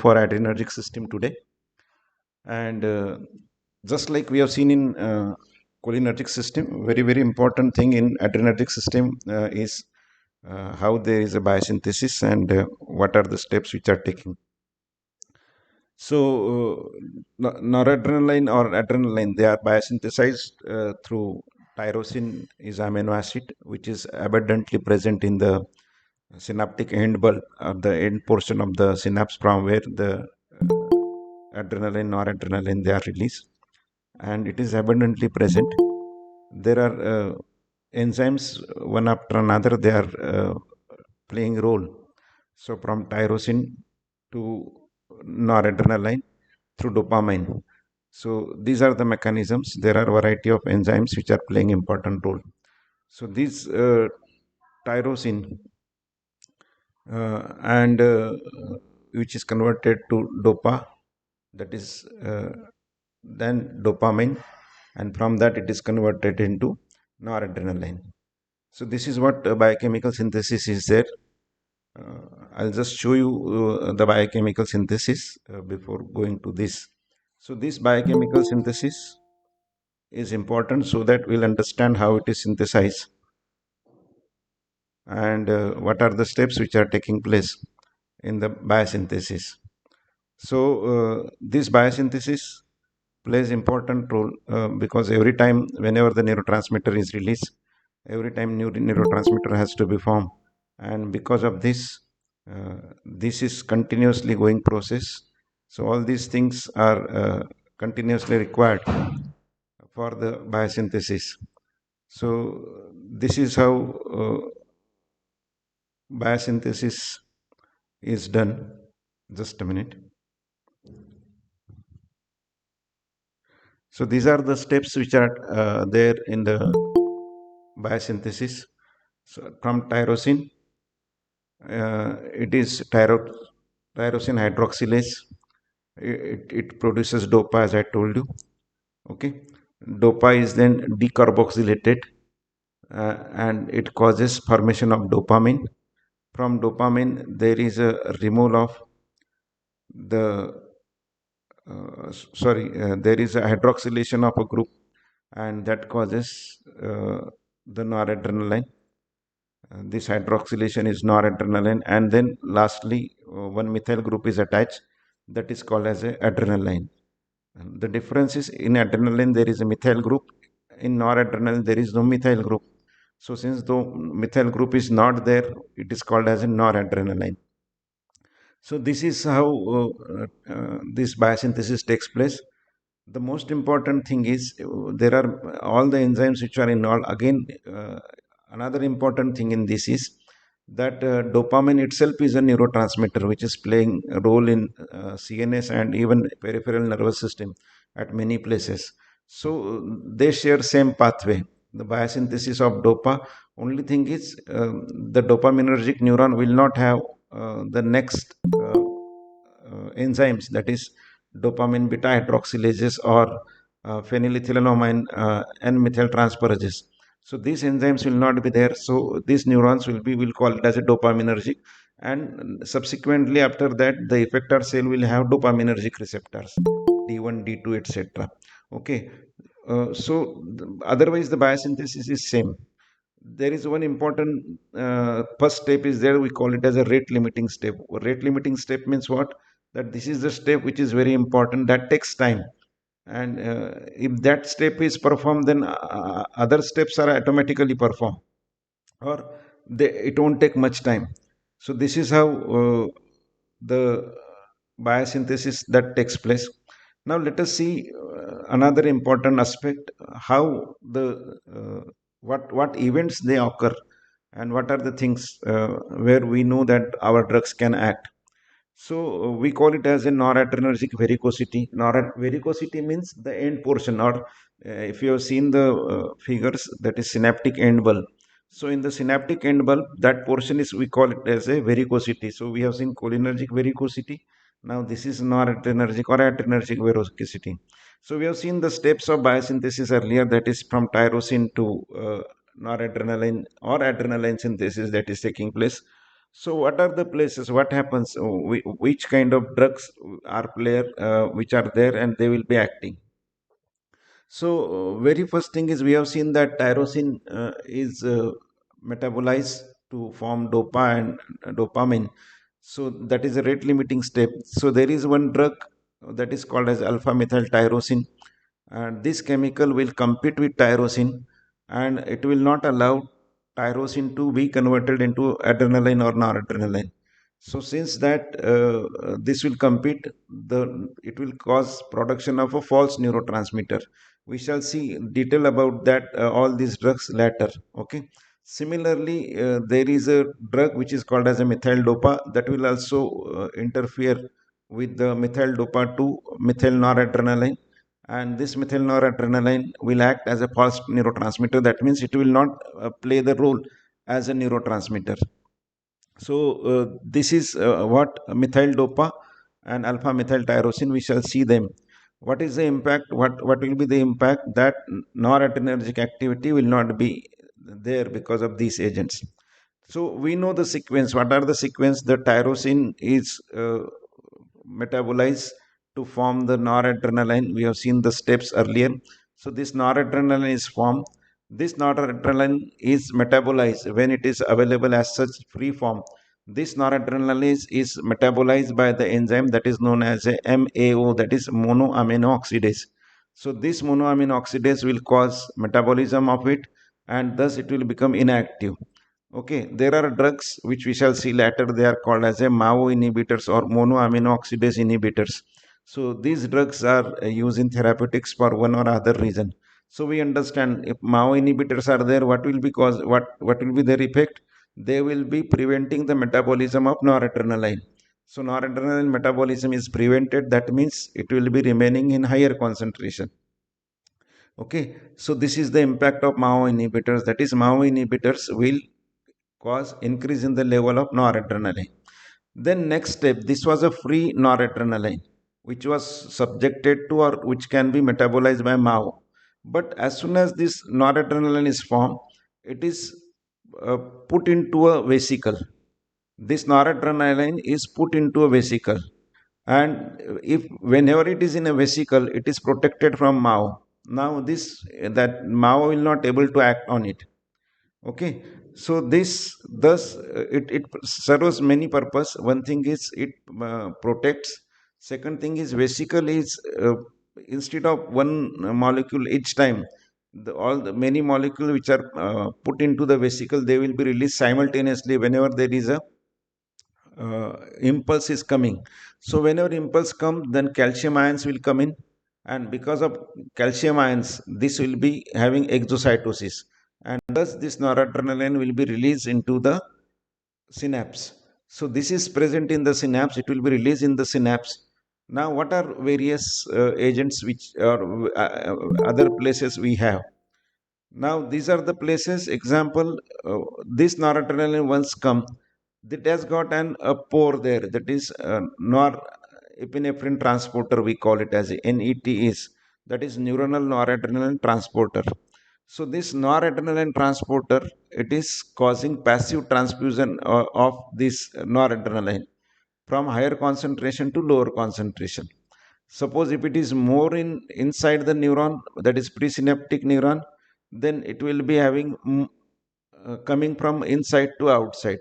for adrenergic system today. And just like we have seen in cholinergic system, very important thing in adrenergic system is how there is a biosynthesis and what are the steps which are taken. So, noradrenaline or adrenaline, they are biosynthesized through tyrosine is amino acid, which is abundantly present in the synaptic end bulb or the end portion of the synapse from where the adrenaline, noradrenaline, they are released, and it is abundantly present. There are enzymes one after another, they are playing role. So from tyrosine to noradrenaline through dopamine. So these are the mechanisms. There are variety of enzymes which are playing important role. So these tyrosine and which is converted to dopa, that is then dopamine, and from that it is converted into noradrenaline. So this is what biochemical synthesis is there. I'll just show you the biochemical synthesis before going to this. So this biochemical synthesis is important so that we'll understand how it is synthesized and what are the steps which are taking place in the biosynthesis. So this biosynthesis plays important role because every time whenever the neurotransmitter is released, every time new neurotransmitter has to be formed, and because of this, this is continuously going process. So all these things are continuously required for the biosynthesis. So this is how biosynthesis is done. Just a minute. So these are the steps which are there in the biosynthesis. So from tyrosine, it is tyrosine hydroxylase. It produces dopa, as I told you. Okay, dopa is then decarboxylated, and it causes formation of dopamine. From dopamine, there is a removal of the there is a hydroxylation of a group, and that causes the noradrenaline. This hydroxylation is noradrenaline, and then lastly, one methyl group is attached, that is called as a adrenaline. And the difference is in adrenaline there is a methyl group, in noradrenaline there is no methyl group. So since the methyl group is not there, it is called as a noradrenaline. So this is how this biosynthesis takes place. The most important thing is there are all the enzymes which are involved. Again, another important thing in this is that dopamine itself is a neurotransmitter which is playing a role in CNS and even peripheral nervous system at many places. So they share same pathway. The biosynthesis of dopa. Only thing is the dopaminergic neuron will not have the next enzymes, that is dopamine beta hydroxylases or phenylethylamine and methyltransferases. So these enzymes will not be there. So these neurons will call it as a dopaminergic, and subsequently after that the effector cell will have dopaminergic receptors D1, D2, etc. Okay, so otherwise the biosynthesis is same. There is one important first step is there, we call it as a rate limiting step. Rate limiting step means what? That this is the step which is very important, that takes time, and if that step is performed, then other steps are automatically performed, or it won't take much time. So this is how the biosynthesis that takes place. Now let us see another important aspect, how the what events they occur, and what are the things where we know that our drugs can act. So we call it as a noradrenergic vericosity. Vericosity means the end portion, or if you have seen the figures, that is synaptic end bulb. So in the synaptic end bulb, that portion is, we call it as a vericosity. So we have seen cholinergic vericosity. Now this is noradrenergic or adrenergic vericosity. So we have seen the steps of biosynthesis earlier, that is from tyrosine to noradrenaline or adrenaline synthesis that is taking place. So what are the places, what happens, which kind of drugs are player which are there and they will be acting. So, very first thing is we have seen that tyrosine is metabolized to form dopa and dopamine. So, that is a rate limiting step. So, there is one drug that is called as alpha methyl tyrosine, and this chemical will compete with tyrosine, and it will not allow tyrosine to be converted into adrenaline or noradrenaline. So since that this will compete, it will cause production of a false neurotransmitter. We shall see detail about that all these drugs later. Okay. Similarly, there is a drug which is called as a methyl dopa that will also interfere with the methyl dopa to methyl noradrenaline, and this methyl noradrenaline will act as a false neurotransmitter. That means it will not play the role as a neurotransmitter. So this is what methyl dopa and alpha methyl tyrosine, we shall see them. What is the impact? What will be the impact? That noradrenergic activity will not be there because of these agents. So we know the sequence. What are the sequence? The tyrosine is metabolized to form the noradrenaline. We have seen the steps earlier. So this noradrenaline is formed. This noradrenaline is metabolized when it is available as such free form. This noradrenaline is metabolized by the enzyme that is known as a MAO, that is monoamino oxidase. So this monoamino oxidase will cause metabolism of it, and thus it will become inactive. Okay, there are drugs which we shall see later. They are called as a MAO inhibitors or monoamino oxidase inhibitors. So these drugs are used in therapeutics for one or other reason. So we understand if MAO inhibitors are there, what will be cause what will be their effect? They will be preventing the metabolism of noradrenaline. So noradrenaline metabolism is prevented. That means it will be remaining in higher concentration. Okay, so this is the impact of MAO inhibitors. That is, MAO inhibitors will cause increase in the level of noradrenaline. Then next step, this was a free noradrenaline, which was subjected to or which can be metabolized by MAO. But as soon as this noradrenaline is formed, it is put into a vesicle. This noradrenaline is put into a vesicle, and if whenever it is in a vesicle, it is protected from MAO. Now this that MAO will not able to act on it. Okay, so this thus it serves many purpose. One thing is it protects. Second thing is vesicle is instead of one molecule each time, all the many molecules which are put into the vesicle, they will be released simultaneously whenever there is a impulse is coming. So whenever impulse come, then calcium ions will come in, and because of calcium ions, this will be having exocytosis, and thus this noradrenaline will be released into the synapse. So this is present in the synapse, it will be released in the synapse. Now what are various agents which are other places we have? Now these are the places. Example, this noradrenaline once come, it has got a pore there. That is norepinephrine transporter. We call it as NET is. That is neuronal noradrenaline transporter. So this noradrenaline transporter, it is causing passive transfusion of this noradrenaline from higher concentration to lower concentration. Suppose if it is more in inside the neuron, that is presynaptic neuron, then it will be having coming from inside to outside.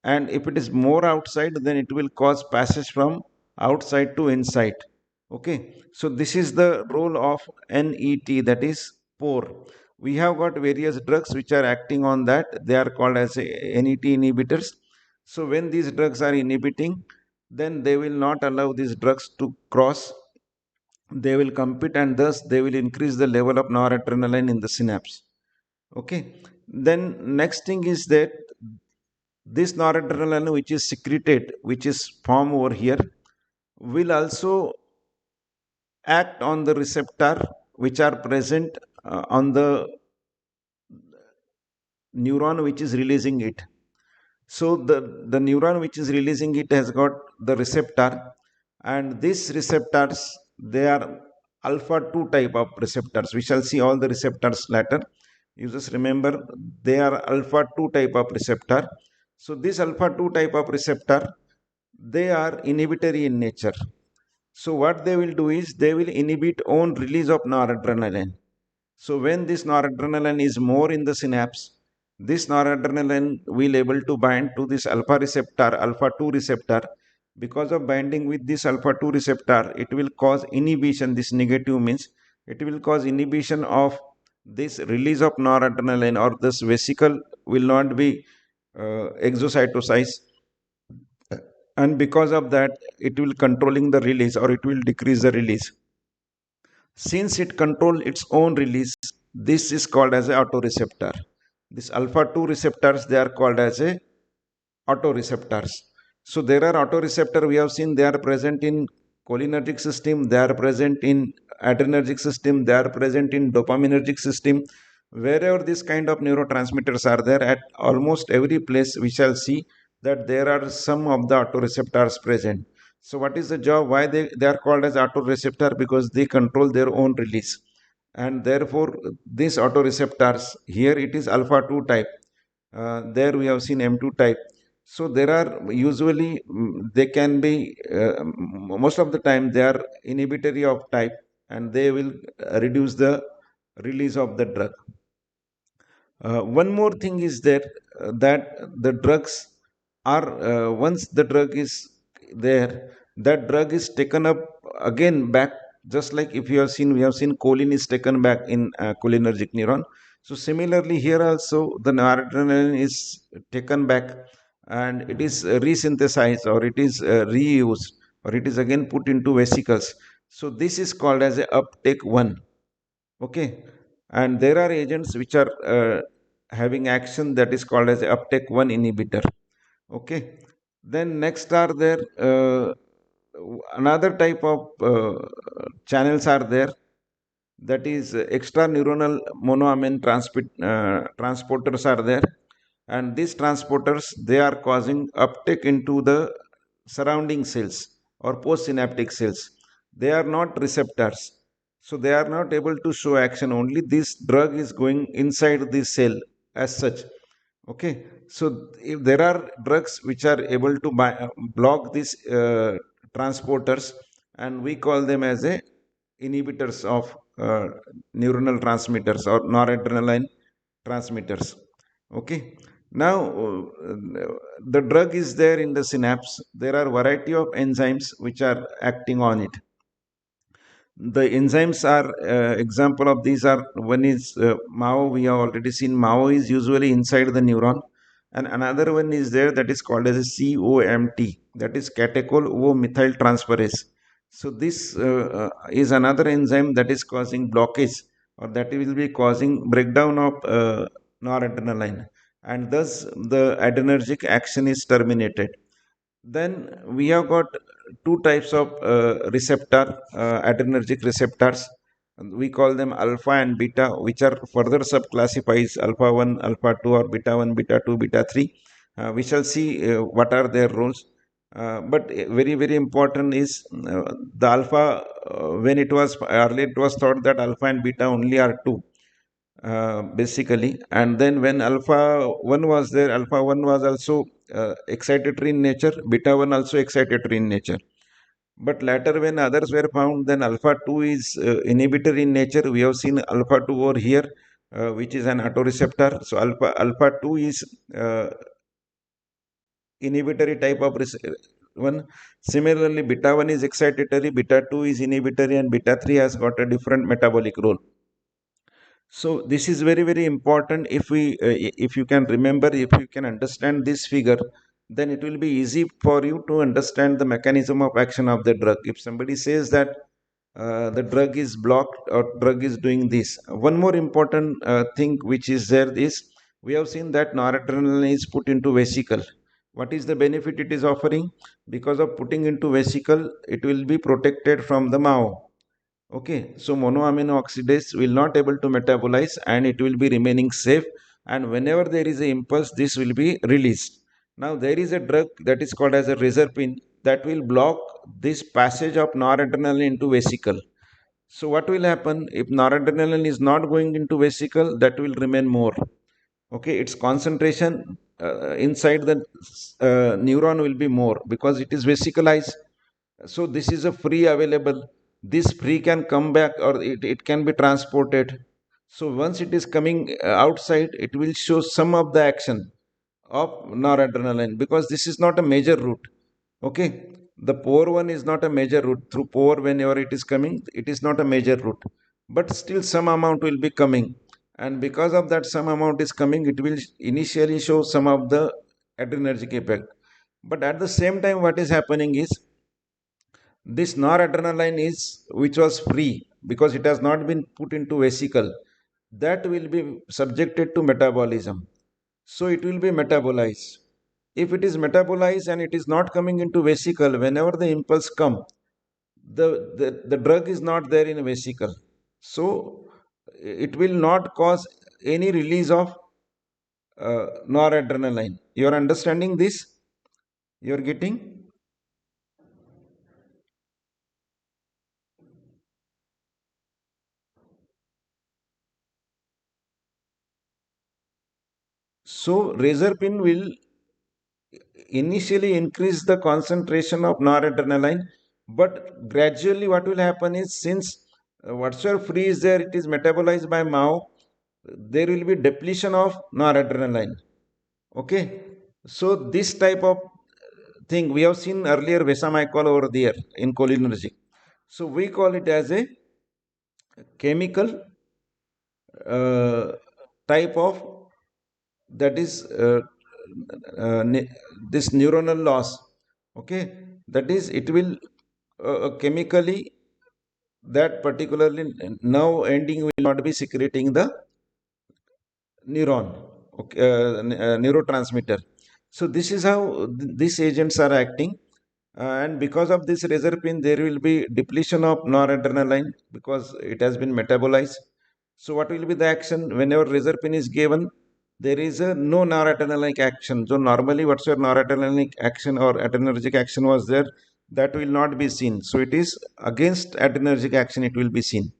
And if it is more outside, then it will cause passage from outside to inside. Okay, so this is the role of NET, that is pore. We have got various drugs which are acting on that. They are called as NET inhibitors. So when these drugs are inhibiting, then they will not allow these drugs to cross. They will compete, and thus they will increase the level of noradrenaline in the synapse. Okay. Then next thing is that this noradrenaline which is secreted, which is formed over here, will also act on the receptor which are present on the neuron which is releasing it. So the neuron which is releasing it has got the receptor, and these receptors, they are alpha 2 type of receptors. We shall see all the receptors later. You just remember they are alpha 2 type of receptor. So this alpha 2 type of receptor, they are inhibitory in nature. So what they will do is they will inhibit own release of noradrenaline. So when this noradrenaline is more in the synapse, this noradrenaline will able to bind to this alpha receptor, alpha 2 receptor. Because of binding with this alpha 2 receptor, it will cause inhibition. This negative means it will cause inhibition of this release of noradrenaline, or this vesicle will not be exocytosized, and because of that it will controlling the release, or it will decrease the release. Since it control its own release, this is called as a autoreceptor. This alpha 2 receptors, they are called as a autoreceptors. So there are autoreceptor, we have seen they are present in cholinergic system, they are present in adrenergic system, they are present in dopaminergic system. Wherever this kind of neurotransmitters are there, at almost every place we shall see that there are some of the autoreceptors present. So what is the job? Why they are called as autoreceptor? Because they control their own release. And therefore these autoreceptors, here it is alpha 2 type, there we have seen M2 type. So there are usually they can be most of the time they are inhibitory of type, and they will reduce the release of the drug. One more thing is there, that the drugs are, once the drug is there, that drug is taken up again back. Just like if you have seen, we have seen choline is taken back in cholinergic neuron. So similarly here also the noradrenaline is taken back, and it is resynthesized, or it is reused, or it is again put into vesicles. So this is called as a uptake 1. Okay, and there are agents which are having action, that is called as uptake 1 inhibitor. Okay, then next are there another type of channels are there, that is extra neuronal monoamine transporters are there. And these transporters, they are causing uptake into the surrounding cells or postsynaptic cells. They are not receptors, so they are not able to show action. Only this drug is going inside the cell as such. Okay, so if there are drugs which are able to block these transporters, and we call them as a inhibitors of neuronal transmitters or noradrenaline transmitters. Okay, now the drug is there in the synapse. There are variety of enzymes which are acting on it. The enzymes are example of these are, one is MAO. We have already seen MAO is usually inside the neuron, and another one is there that is called as a COMT, that is catechol O methyl transferase. So this is another enzyme that is causing blockage, or that will be causing breakdown of noradrenaline, and thus the adrenergic action is terminated. Then we have got two types of receptor, adrenergic receptors. We call them alpha and beta, which are further subclassified alpha 1, alpha 2, or beta 1, beta 2, beta 3. We shall see what are their roles. But very, very important is the alpha, when it was earlier, it was thought that alpha and beta only are two. Basically, and then when alpha 1 was there, alpha 1 was also excitatory in nature, beta 1 also excitatory in nature. But later when others were found, then alpha 2 is inhibitory in nature. We have seen alpha 2 over here, which is an autoreceptor. So alpha 2 is inhibitory type of one. Similarly, beta 1 is excitatory, beta 2 is inhibitory, and beta 3 has got a different metabolic role. So this is very, very important. If you can remember, if you can understand this figure, then it will be easy for you to understand the mechanism of action of the drug. If somebody says that the drug is blocked or drug is doing this, one more important thing which is there is, we have seen that noradrenaline is put into vesicle. What is the benefit it is offering? Because of putting into vesicle, it will be protected from the MAO. Okay, so monoamino oxidase will not able to metabolize, and it will be remaining safe, and whenever there is a impulse, this will be released. Now there is a drug that is called as a reserpine that will block this passage of noradrenaline into vesicle. So what will happen if noradrenaline is not going into vesicle? That will remain more. Okay, its concentration inside the neuron will be more because it is vesicalized. So this is a free available. This free can come back, or it can be transported. So once it is coming outside, it will show some of the action of noradrenaline, because this is not a major route. Okay, the poor one is not a major route. Through poor, whenever it is coming, it is not a major route, but still some amount will be coming. And because of that some amount is coming, it will initially show some of the adrenergic effect. But at the same time, what is happening is, this noradrenaline is, which was free because it has not been put into vesicle, that will be subjected to metabolism. So it will be metabolized. If it is metabolized and it is not coming into vesicle, whenever the impulse come, the drug is not there in a vesicle. So it will not cause any release of noradrenaline. You are understanding this? You are getting? So razor pin will initially increase the concentration of noradrenaline, but gradually what will happen is, since whatsoever free is there, it is metabolized by mao, there will be depletion of noradrenaline. Okay, so this type of thing we have seen earlier, Vesamicol over there in cholinergic. So we call it as a chemical uh, type of, that is this neuronal loss. Okay, that is, it will chemically, that particularly nerve ending will not be secreting the neuron. Okay, neurotransmitter. So this is how these agents are acting. And because of this reserpine, there will be depletion of noradrenaline because it has been metabolized. So what will be the action whenever reserpine is given? There is a no noradrenaline action. So normally what's your noradrenaline action or adrenergic action was there, that will not be seen. So it is against adrenergic action, it will be seen.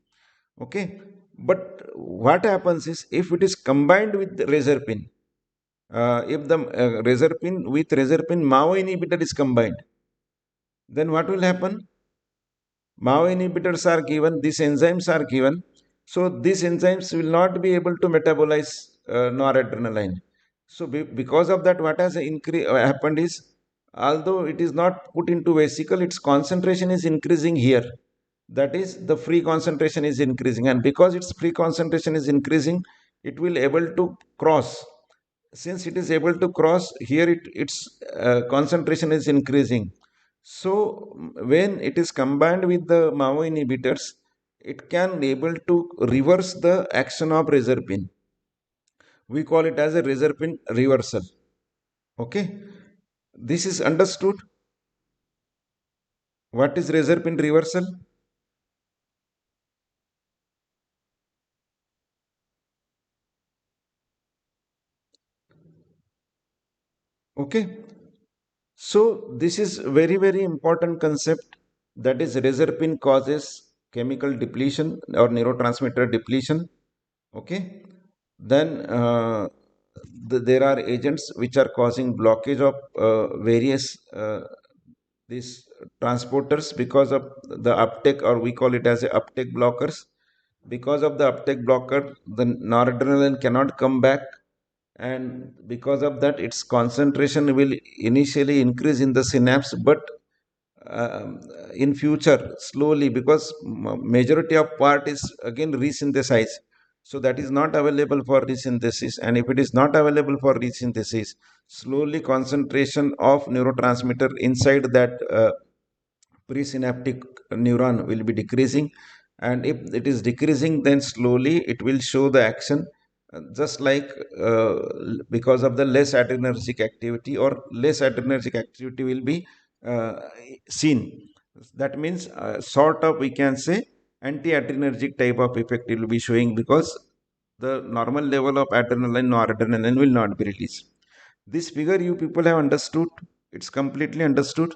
Okay, but what happens is, if it is combined with reserpine, if the reserpine with reserpine MAO inhibitor is combined, then what will happen? MAO inhibitors are given, these enzymes are given. So these enzymes will not be able to metabolize noradrenaline. So because of that, what has happened is, although it is not put into vesicle, its concentration is increasing here. That is, the free concentration is increasing, and because its free concentration is increasing, it will able to cross. Since it is able to cross here, its concentration is increasing. So when it is combined with the MAO inhibitors, it can able to reverse the action of reserpine. We call it as a reserpine reversal. Okay, this is understood. What is reserpine reversal? Okay, so this is very very important concept, that is reserpine causes chemical depletion or neurotransmitter depletion. Okay, then there are agents which are causing blockage of various these transporters because of the uptake, or we call it as a uptake blockers. Because of the uptake blocker, the noradrenaline cannot come back, and because of that its concentration will initially increase in the synapse, but um, in future slowly, because majority of part is again resynthesized, so that is not available for resynthesis. And if it is not available for resynthesis, slowly concentration of neurotransmitter inside that presynaptic neuron will be decreasing. And if it is decreasing, then slowly it will show the action, just like uh, because of the less adrenergic activity, or less adrenergic activity will be uh, seen. That means sort of, we can say, anti-adrenergic type of effect will be showing, because the normal level of adrenaline or adrenaline will not be released. This figure you people have understood? It's completely understood?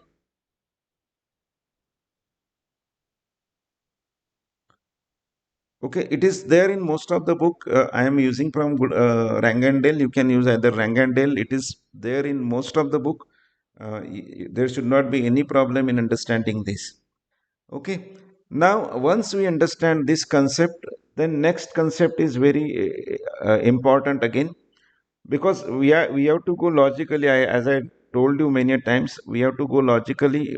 Okay, it is there in most of the book. I am using from Rangandale. You can use either Rangandale. It is there in most of the book. There should not be any problem in understanding this. Okay. Now, once we understand this concept, then next concept is very important again, because we have to go logically. As I told you many times, we have to go logically.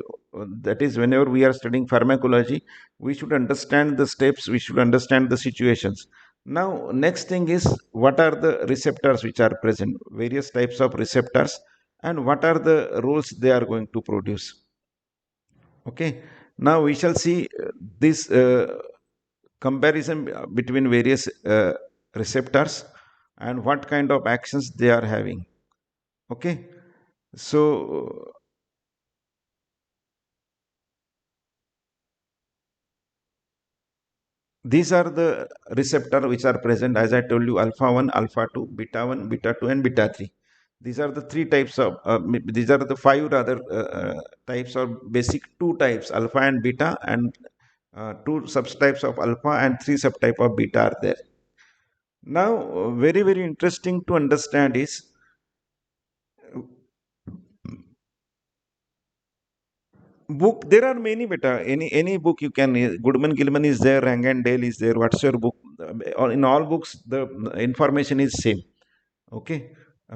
That is, whenever we are studying pharmacology, we should understand the steps, we should understand the situations. Now, next thing is, what are the receptors which are present, various types of receptors, and what are the roles they are going to produce. Okay, now we shall see this comparison between various receptors and what kind of actions they are having. Okay, so these are the receptor which are present, as I told you: alpha 1, alpha 2, beta 1, beta 2, and beta 3. These are the three types of, these are the five other types, or basic two types: alpha and beta, and two subtypes of alpha and three subtype of beta are there. Now, very, very interesting to understand is, book, there are many beta, any book you can, Goodman Gilman is there, Rangandale is there, what's your book, in all books the information is same. Okay,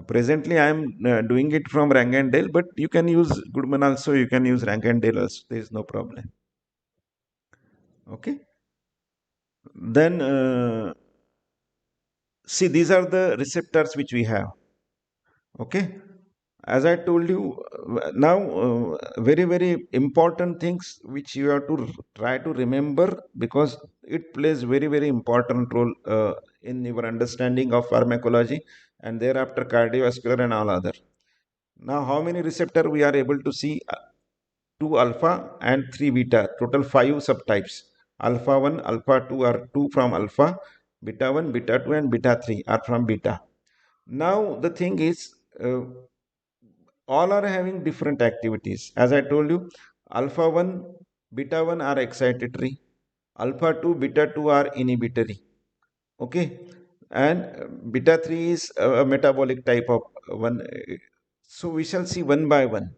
presently I am doing it from Rangandale, but you can use Goodman also, you can use Rangandale also, there is no problem. Okay, then see, these are the receptors which we have. Okay, as I told you, now very, very important things which you have to try to remember, because it plays very, very important role in your understanding of pharmacology, and thereafter cardiovascular and all other. Now, how many receptor we are able to see? 2 alpha and 3 beta, total 5 subtypes. Alpha 1, alpha 2 are 2 from alpha, beta 1, beta 2, and beta 3 are from beta. Now, the thing is, all are having different activities. As I told you, alpha 1, beta 1 are excitatory, alpha 2, beta 2 are inhibitory. Okay, and beta 3 is a metabolic type of one. So, we shall see one by one.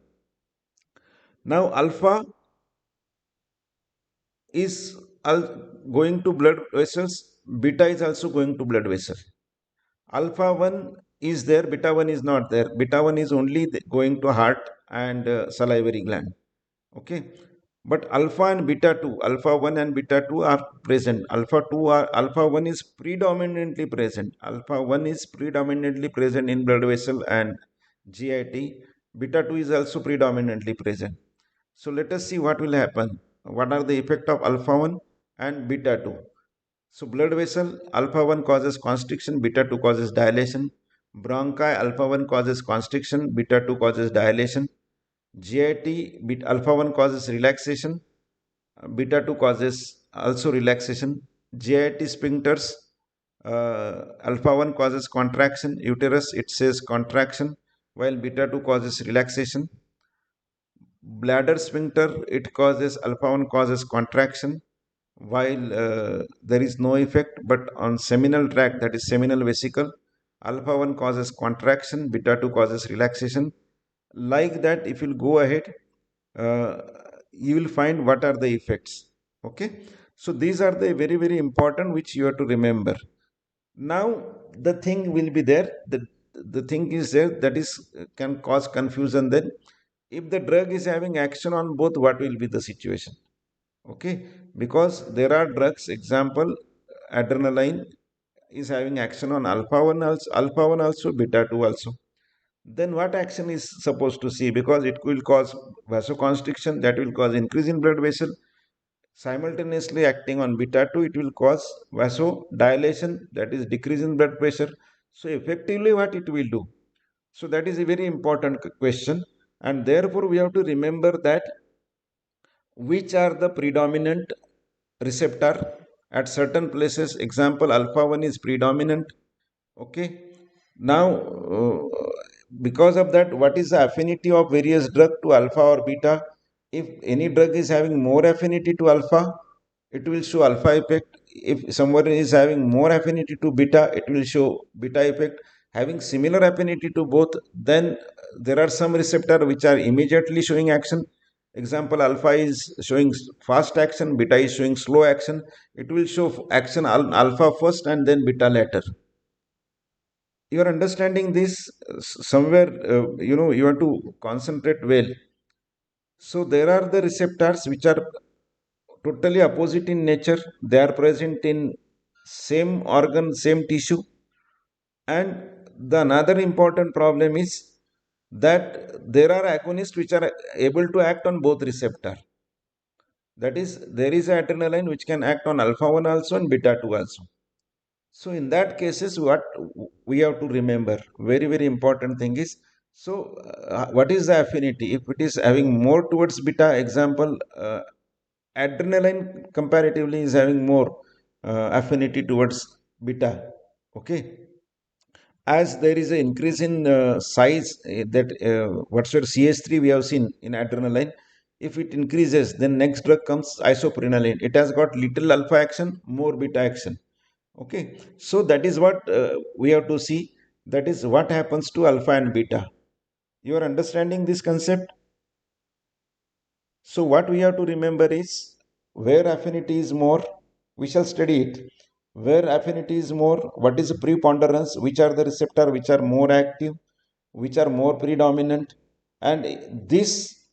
Now, alpha is going to blood vessels, beta is also going to blood vessel. Alpha 1 is there, beta 1 is not there. Beta 1 is only going to heart and salivary gland. Okay, but alpha and beta 2, alpha 1 and beta 2 are present. Alpha 1 is predominantly present. Alpha 1 is predominantly present in blood vessel and GIT. Beta 2 is also predominantly present. So let us see what will happen. What are the effect of alpha 1 and beta 2? So blood vessel, alpha 1 causes constriction, beta 2 causes dilation. Bronchi, alpha 1 causes constriction, beta 2 causes dilation. GIT, alpha 1 causes relaxation, beta 2 causes also relaxation. GIT sphincters, alpha 1 causes contraction, uterus it says contraction, while beta 2 causes relaxation. Bladder sphincter, it causes, alpha 1 causes contraction, while there is no effect, but on seminal tract, that is seminal vesicle, alpha 1 causes contraction, beta 2 causes relaxation. Like that, if you go ahead, uh, you will find what are the effects. Okay, so these are the very, very important which you have to remember. Now, the thing will be there, the thing is there, that is can cause confusion. Then, if the drug is having action on both, what will be the situation? Okay, because there are drugs, example, adrenaline is having action on alpha 1 also, beta 2 also. Then what action is supposed to see? Because it will cause vasoconstriction, that will cause increase in blood vessel. Simultaneously acting on beta 2, it will cause vasodilation, that is decrease in blood pressure. So effectively what it will do? So that is a very important question, and therefore we have to remember that which are the predominant receptor at certain places. Example, alpha 1 is predominant. Okay, now because of that, what is the affinity of various drug to alpha or beta? If any drug is having more affinity to alpha, it will show alpha effect. If someone is having more affinity to beta, it will show beta effect. Having similar affinity to both, then there are some receptor which are immediately showing action. Example, alpha is showing fast action, beta is showing slow action. It will show action alpha first and then beta later. You are understanding this? Somewhere, you have to concentrate well. So there are the receptors which are totally opposite in nature. They are present in same organ, same tissue. And the another important problem is that there are agonists which are able to act on both receptor. That is, there is adrenaline which can act on alpha 1 also and beta 2 also. So in that cases, what we have to remember, very very important thing is, so what is the affinity? If it is having more towards beta, example, adrenaline comparatively is having more affinity towards beta. Okay, as there is an increase in size, that whatsoever ch3 we have seen in adrenaline, if it increases, then next drug comes isoprenaline. It has got little alpha action, more beta action. Okay, so that is what we have to see. That is what happens to alpha and beta. You are understanding this concept? So what we have to remember is, where affinity is more, we shall study it. Where affinity is more, what is the preponderance, which are the receptor which are more active, which are more predominant, and this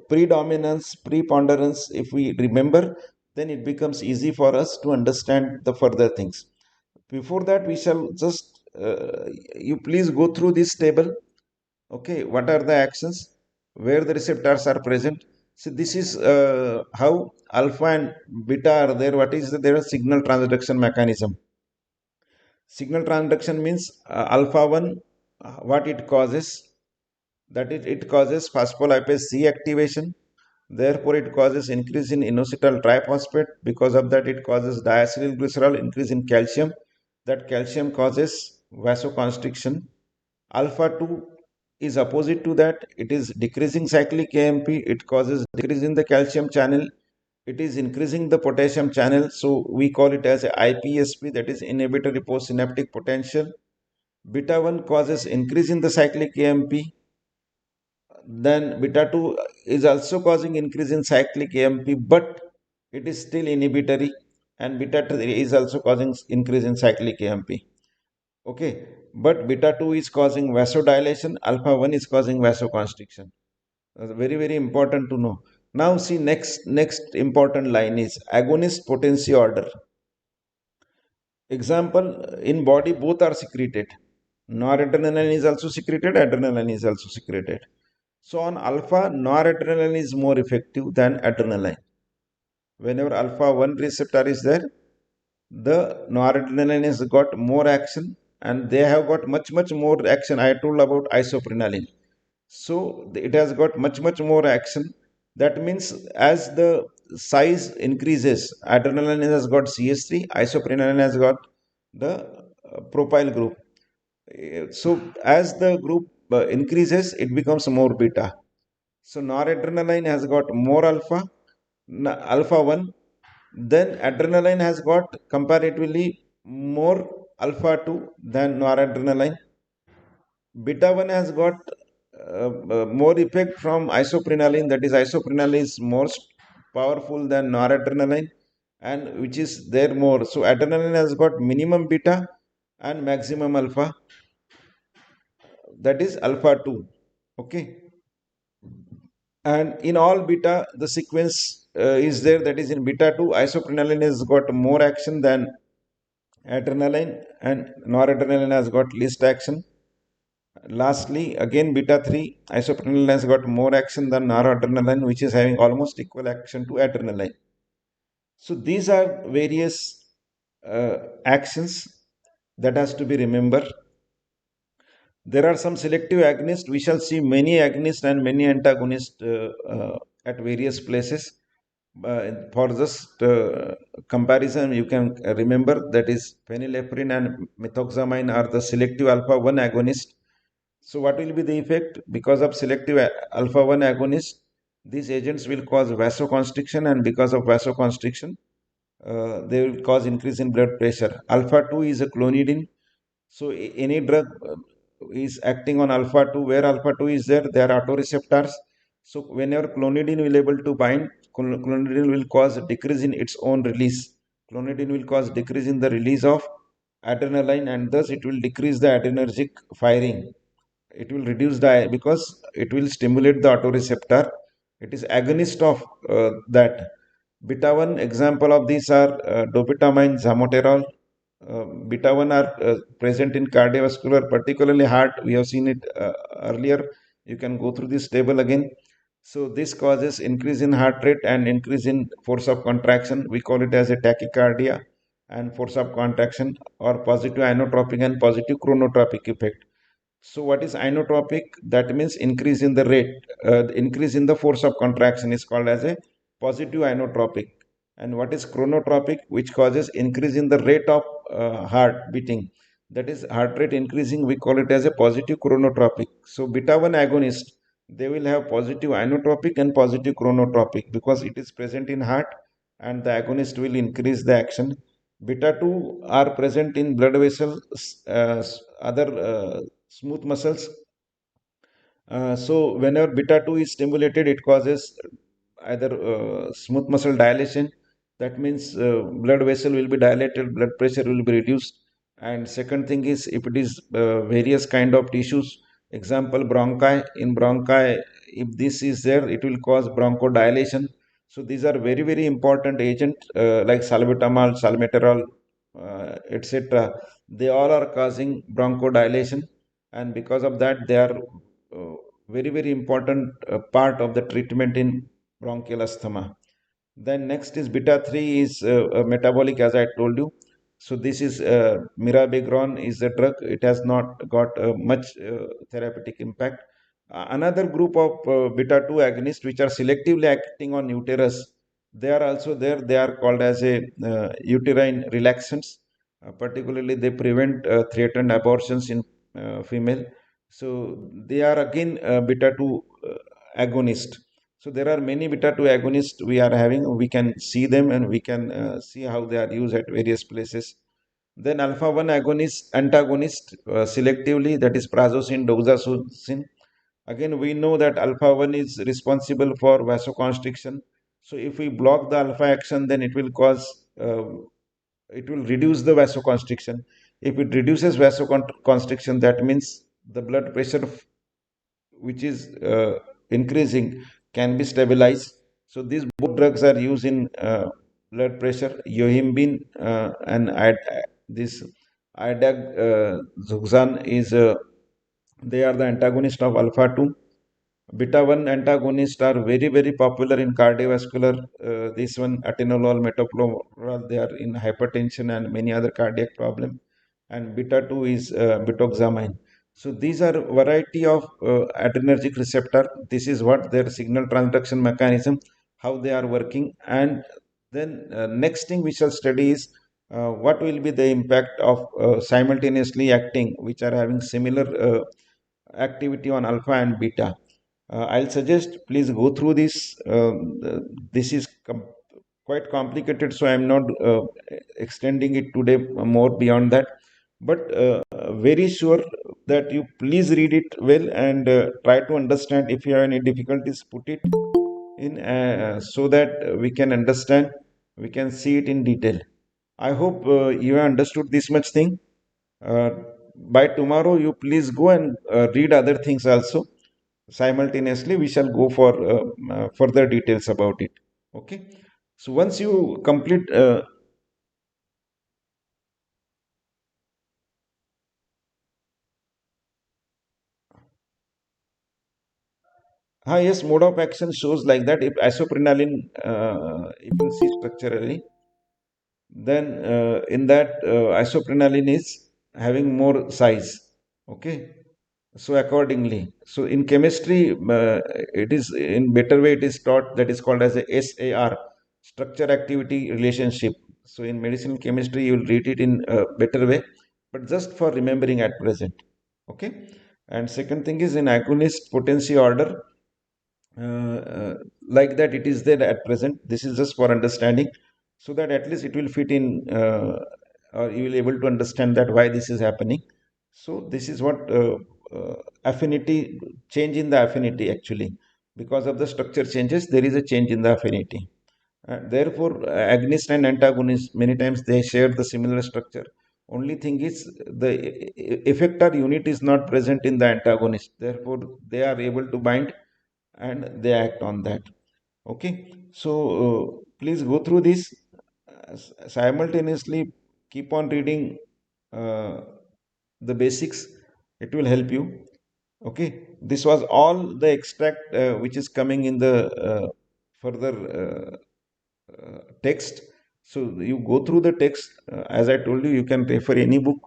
predominance, preponderance, if we remember, then it becomes easy for us to understand the further things. Before that, we shall just, you please go through this table. Okay, what are the actions where the receptors are present? So this is how alpha and beta are there. What is their signal transduction mechanism? Signal transduction means alpha 1, what it causes, that it causes phospholipase C activation. Therefore, it causes increase in inositol triphosphate. Because of that, it causes diacylglycerol, increase in calcium. That calcium causes vasoconstriction. Alpha 2 is opposite to that. It is decreasing cyclic AMP. It causes decrease in the calcium channel. It is increasing the potassium channel. So we call it as a IPSP, that is inhibitory postsynaptic potential. Beta 1 causes increase in the cyclic AMP. Then beta 2 is also causing increase in cyclic AMP, but it is still inhibitory. And beta 3 is also causing increase in cyclic AMP. Okay, but beta 2 is causing vasodilation, alpha 1 is causing vasoconstriction. Very very important to know. Now see, next important line is agonist potency order. Example, in body both are secreted. Noradrenaline is also secreted, adrenaline is also secreted. So on alpha, noradrenaline is more effective than adrenaline. Whenever alpha 1 receptor is there, the noradrenaline has got more action, and they have got much more action. I told about isoprenaline. So it has got much more action. That means as the size increases, adrenaline has got CH3, isoprenaline has got the propyl group. So as the group increases, it becomes more beta. So noradrenaline has got more alpha, alpha 1. Then adrenaline has got comparatively more alpha 2 than noradrenaline. Beta 1 has got more effect from isoprenaline, that is, isoprenaline is most powerful than noradrenaline, and which is there more. So adrenaline has got minimum beta and maximum alpha, that is alpha 2. Okay, and in all beta, the sequence is there, that is, in beta 2, isoprenaline has got more action than adrenaline, and noradrenaline has got least action. Lastly, again beta 3, isoprenaline has got more action than noradrenaline, which is having almost equal action to adrenaline. So these are various actions that has to be remembered. There are some selective agonists. We shall see many agonists and many antagonists at various places. For just comparison, you can remember that is phenylephrine and methoxamine are the selective alpha 1 agonist. So what will be the effect? Because of selective alpha 1 agonist, these agents will cause vasoconstriction, and because of vasoconstriction, they will cause increase in blood pressure. Alpha 2 is a clonidine. So any drug is acting on alpha 2, where alpha 2 is there, there are autoreceptors. So whenever clonidine will able to bind, clonidine will cause a decrease in its own release. Clonidine will cause decrease in the release of adrenaline, and thus it will decrease the adrenergic firing. It will reduce the, because it will stimulate the autoreceptor. It is agonist of that. Beta 1 example of these are dopamine, zamoterol. Beta 1 are present in cardiovascular, particularly heart. We have seen it earlier. You can go through this table again. So this causes increase in heart rate and increase in force of contraction. We call it as a tachycardia and force of contraction, or positive inotropic and positive chronotropic effect. So what is inotropic? That means increase in the rate, increase in the force of contraction is called as a positive inotropic. And what is chronotropic? Which causes increase in the rate of heart beating. That is heart rate increasing, we call it as a positive chronotropic. So beta 1 agonist, they will have positive inotropic and positive chronotropic because it is present in heart, and the agonist will increase the action. Beta 2 are present in blood vessels, other smooth muscles. So whenever beta 2 is stimulated, it causes either smooth muscle dilation. That means blood vessel will be dilated, blood pressure will be reduced. And second thing is, if it is various kind of tissues, example bronchi, in bronchi, if this is there, it will cause bronchodilation. So these are very, very important agent, like salbutamol, salmeterol, etc. They all are causing bronchodilation, and because of that they are uh, very, very important part of the treatment in bronchial asthma. Then next is beta 3 is metabolic, as I told you. So this is mirabegron is a drug. It has not got much therapeutic impact. Another group of beta 2 agonists which are selectively acting on uterus, they are also there. They are called as a uterine relaxants. Particularly they prevent threatened abortions in female. So they are again beta 2 agonist. So there are many beta 2 agonists we are having. We can see them, and we can see how they are used at various places. Then alpha 1 agonist, antagonist, selectively, that is prazosin, doxazosin. Again, we know that alpha 1 is responsible for vasoconstriction. So if we block the alpha action, then it will cause, it will reduce the vasoconstriction. If it reduces vasoconstriction, that means the blood pressure which is increasing can be stabilized. So these both drugs are used in blood pressure. Yohimbine and this idazuxan is they are the antagonist of alpha 2. Beta 1 antagonists are very, very popular in cardiovascular. This one, atenolol, metoprolol, they are in hypertension and many other cardiac problems. And beta 2 is bitoxamine. So these are variety of adrenergic receptor. This is what their signal transduction mechanism, how they are working. And then next thing we shall study is what will be the impact of simultaneously acting, which are having similar activity on alpha and beta. I'll suggest please go through this. This is quite complicated, so I'm not extending it today more beyond that. But very sure that you please read it well, and try to understand. If you have any difficulties, put it in so that we can understand, we can see it in detail. I hope you have understood this much thing. Uh, by tomorrow, you please go and read other things also. Simultaneously, we shall go for further details about it. Okay. So once you complete, yes, mode of action shows like that. If isoprenaline, if you see structurally, then in that isoprenaline is having more size. Okay. So accordingly, so in chemistry, it is in better way it is taught, that is called as a SAR, structure activity relationship. So in medicinal chemistry, you will read it in a better way, but just for remembering at present. Okay. And second thing is in agonist potency order, like that it is there at present. This is just for understanding. so that at least it will fit in, or you will able to understand that why this is happening. So this is what affinity, change in the affinity actually, because of the structure changes there is a change in the affinity. Therefore, agonist and antagonist many times they share the similar structure. Only thing is the effector unit is not present in the antagonist. Therefore, they are able to bind and they act on that. Okay, so please go through this simultaneously. Keep on reading uh, the basics. It will help you. Okay, this was all the extract which is coming in the further text. So you go through the text. As I told you, you can refer any book.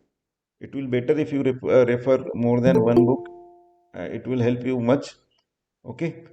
It will better if you refer more than one book. It will help you much. Okay,